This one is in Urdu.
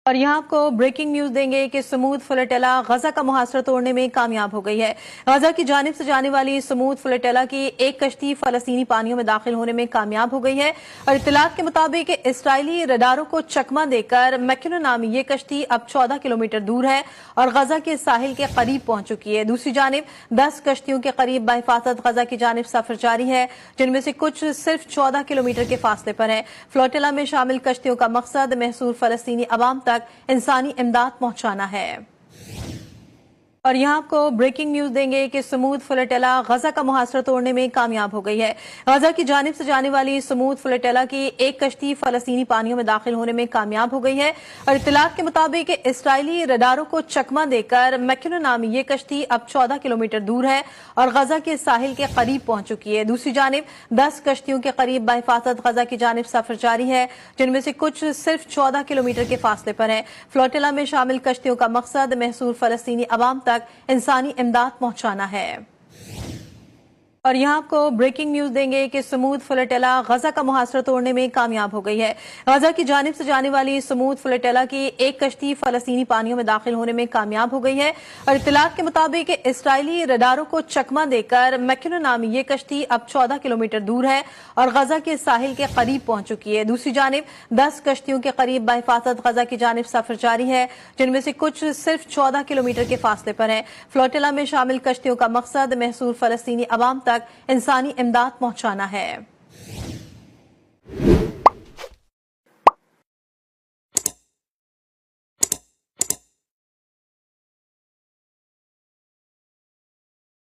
اور یہاں آپ کو بریکنگ نیوز دیں گے کہ سمود فلٹیلا غزہ کا محاصرہ توڑنے میں کامیاب ہو گئی ہے۔ غزہ کی جانب سے جانے والی سمود فلٹیلا کی ایک کشتی فلسطینی پانیوں میں داخل ہونے میں کامیاب ہو گئی ہے اور اطلاعات کے مطابق اسرائیلی ریڈاروں کو چکمہ دے کر میکنو نامی یہ کشتی اب 14 کلومیٹر دور ہے اور غزہ کے ساحل کے قریب پہنچ چکی ہے۔ دوسری جانب 10 کشتیوں کے قریب بحفاظت غزہ کی جانب سفر جاری ہے، جن میں سے کچھ صرف 14 کلومیٹر کے فاصلے پر ہیں۔ فلوٹیلا میں شامل کشتیوں کا مقصد محصور فلسطینی عوام تک انسانی امداد پہنچانا ہے۔ اور یہاں آپ کو بریکنگ نیوز دیں گے کہ سمود فلٹیلا غزہ کا محاصرہ توڑنے میں کامیاب ہو گئی ہے۔ غزہ کی جانب سے جانے والی سمود فلٹیلا کی ایک کشتی فلسطینی پانیوں میں داخل ہونے میں کامیاب ہو گئی ہے اور اطلاعات کے مطابق اسرائیلی ریڈاروں کو چکمہ دے کر میکنو نامی یہ کشتی اب 14 کلومیٹر دور ہے اور غزہ کے ساحل کے قریب پہنچ چکی ہے۔ دوسری جانب 10 کشتیوں کے قریب بحفاظت غزہ کی جانب سفر جاری ہے، جن میں سے کچھ صرف 14 کلومیٹر کے فاصلے پر ہیں۔ فلوٹیلا میں شامل کشتیوں کا مقصد محصور فلسطینی عوام تک انسانی امداد پہنچانا ہے۔ اور یہاں آپ کو بریکنگ نیوز دیں گے کہ سمود فلٹیلا غزہ کا محاصرہ توڑنے میں کامیاب ہو گئی ہے۔ غزہ کی جانب سے جانے والی سمود فلٹیلا کی ایک کشتی فلسطینی پانیوں میں داخل ہونے میں کامیاب ہو گئی ہے اور اطلاعات کے مطابق اسرائیلی ریڈاروں کو چکمہ دے کر میکنو نامی یہ کشتی اب 14 کلومیٹر دور ہے اور غزہ کے ساحل کے قریب پہنچ چکی ہے۔ دوسری جانب 10 کشتیوں کے قریب بحفاظت غزہ کی جانب سفر جاری ہے، جن میں سے کچھ صرف 14 کلومیٹر کے فاصلے پر ہیں۔ فلوٹیلا میں شامل کشتیوں کا مقصد محصور فلسطینی عوام تک انسانی امداد پہنچانا ہے۔